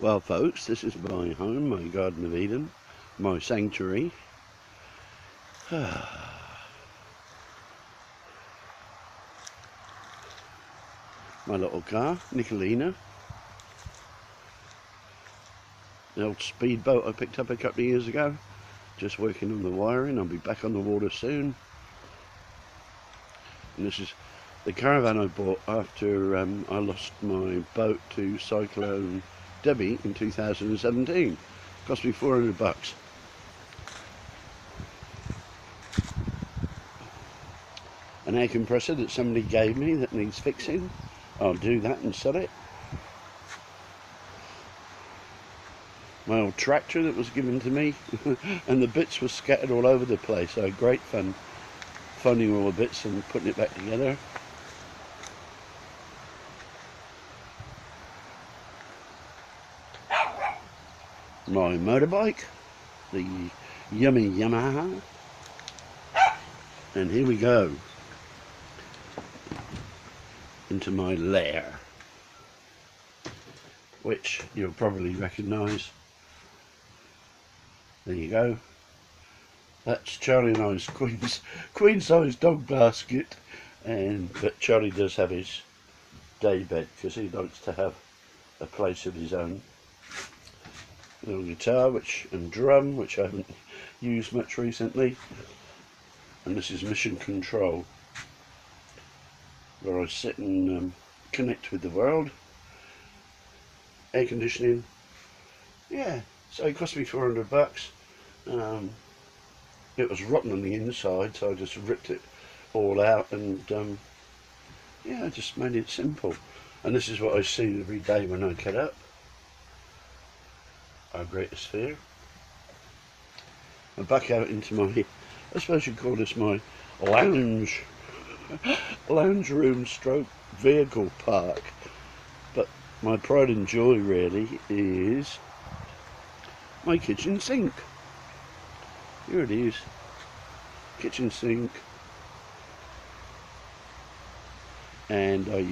Well folks, this is my home, my Garden of Eden, my sanctuary. My little car, Nicolina. The old speedboat I picked up a couple of years ago. Just working on the wiring. I'll be back on the water soon. And this is the caravan I bought after I lost my boat to Cyclone Debbie in 2017. Cost me $400. An air compressor that somebody gave me that needs fixing. I'll do that and sell it. My old tractor that was given to me and the bits were scattered all over the place. I had great fun finding all the bits and putting it back together. My motorbike, the yummy Yamaha, and here we go into my lair, which you'll probably recognise. There you go. That's Charlie and I's queen size dog basket, but Charlie does have his day bed because he likes to have a place of his own. Little guitar and drum, which I haven't used much recently, and this is mission control, where I sit and connect with the world. Air conditioning, yeah. So it cost me $400. It was rotten on the inside, so I just ripped it all out and yeah, I just made it simple. And this is what I see every day when I get up. Our greatest fear. I'm back out into my, I suppose you'd call this my lounge room stroke vehicle park. But my pride and joy really is my kitchen sink. Here it is. Kitchen sink. And I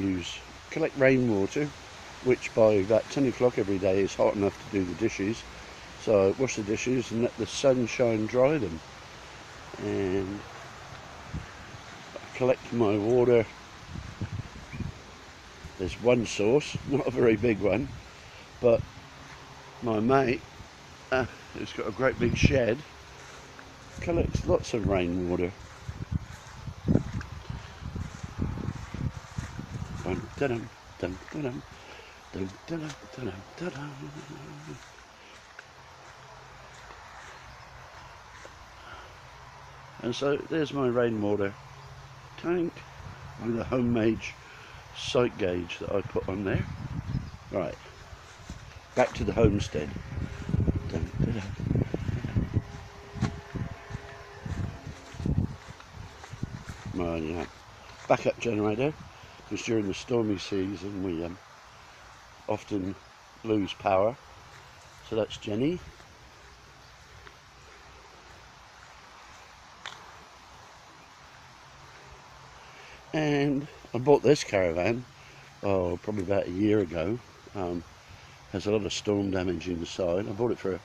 collect rainwater, which by about 10 o'clock every day is hot enough to do the dishes. So I wash the dishes and let the sunshine dry them. And I collect my water. There's one source, not a very big one, but my mate, who's got a great big shed, collects lots of rainwater. Dun, dun, dun, dun, dun. Dun, dun, dun, dun, dun, dun. And so there's my rainwater tank with a homemade sight gauge that I put on there. Right, back to the homestead. Dun, dun, dun. My backup generator, because during the stormy season we often lose power. So that's Jenny. And I bought this caravan, probably about a year ago. Has a lot of storm damage inside. I bought it for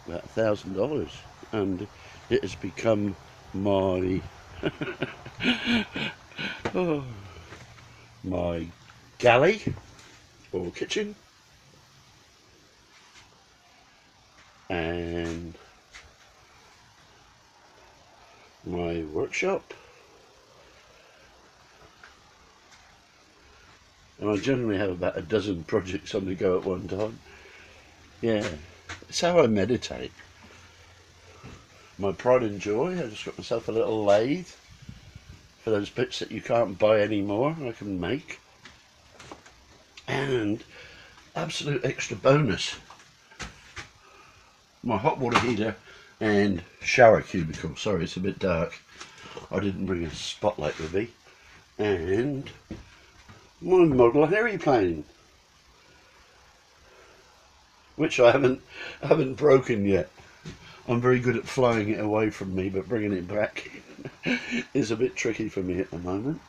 about $1,000, and it has become my my galley or kitchen, and my workshop. And I generally have about a dozen projects on the go at one time. Yeah, it's how I meditate. My pride and joy, I just got myself a little lathe for those bits that you can't buy anymore, I can make. And absolute extra bonus, my hot water heater and shower cubicle. Sorry, it's a bit dark. I didn't bring a spotlight with me. And my model aeroplane, which I haven't broken yet. I'm very good at flying it away from me, but bringing it back is a bit tricky for me at the moment.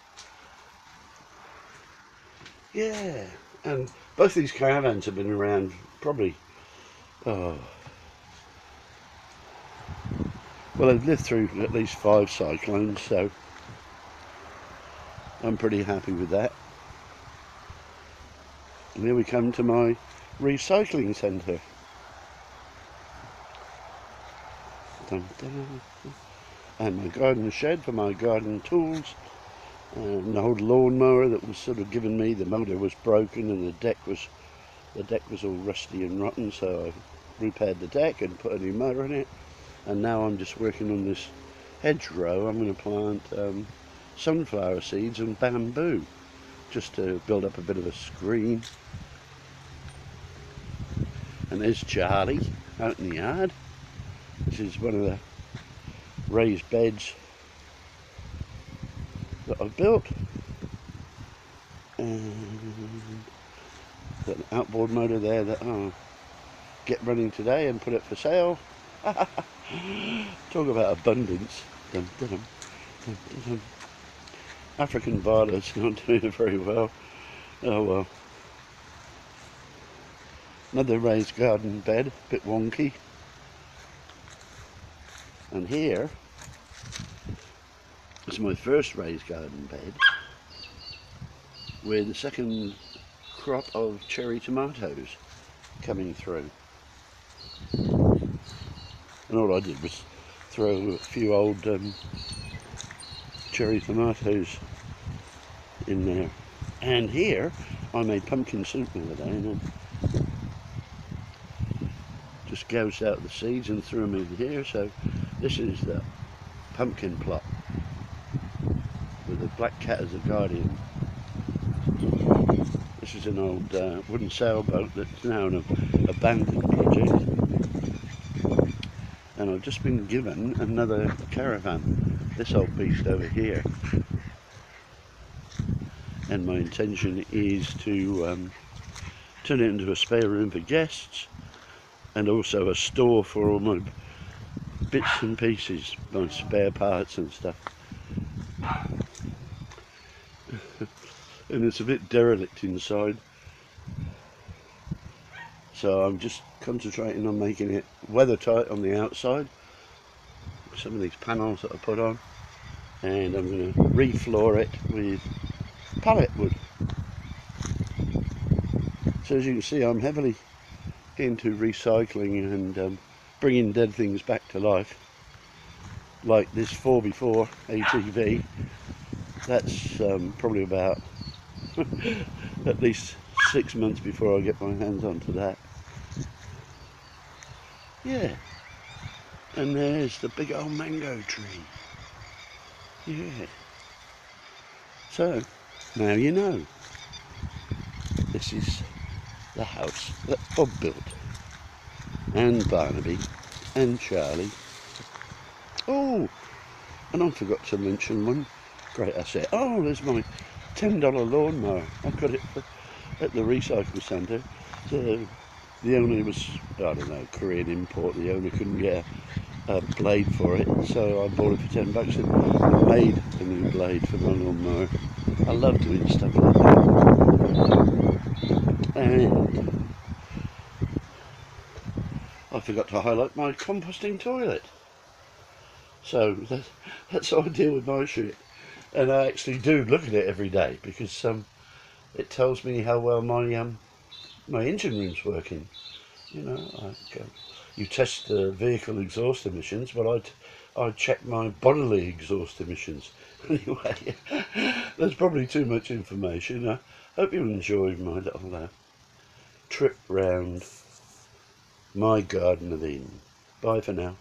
Yeah, And both these caravans have been around probably, oh, well, they've lived through at least 5 cyclones, so I'm pretty happy with that. And here we come to my recycling centre. And my garden shed for my garden tools. And the old lawnmower that was sort of given me, the motor was broken and the deck was all rusty and rotten, so I repaired the deck and put a new motor in it. And now I'm just working on this hedgerow. I'm going to plant sunflower seeds and bamboo, just to build up a bit of a screen. And there's Charlie out in the yard. This is one of the raised beds that I've built. And got an outboard motor there that I'll get running today and put it for sale. Talk about abundance. Dun, dun, dun, dun, dun, dun. African violets not doing it very well. Oh well. Another raised garden bed, a bit wonky. And here is my first raised garden bed with the second crop of cherry tomatoes coming through. And all I did was throw a few old cherry tomatoes in there. And here I made pumpkin soup the other day, and just gouged out the seeds and threw them in here. So this is the pumpkin plot with the black cat as a guardian. This is an old wooden sailboat that's now an abandoned project. And I've just been given another caravan, this old beast over here. And my intention is to turn it into a spare room for guests, and also a store for all my bits and pieces, my spare parts and stuff. And it's a bit derelict inside, so I'm just concentrating on making it weather tight on the outside. Some of these panels that I put on, and I'm going to refloor it with pallet wood. So as you can see, I'm heavily into recycling and bringing dead things back to life, like this 4x4 ATV. That's probably about at least 6 months before I get my hands onto that. Yeah, and there's the big old mango tree. Yeah, so now you know. This is the house that Bob built, and Barnaby and Charlie. Oh, and I forgot to mention one great asset. Oh, there's my $10 lawnmower. I got it at the recycle centre. The owner was, I don't know, Korean import. The owner couldn't get a blade for it, so I bought it for $10 and made a new blade for my lawnmower. I love doing stuff like that. And I forgot to highlight my composting toilet. So that's how I deal with my shit. And I actually do look at it every day, because it tells me how well my engine room's working. You know, you test the vehicle exhaust emissions, but I check my bodily exhaust emissions. Anyway, there's probably too much information. I hope you enjoyed my little trip round my Garden of Eden. Bye for now.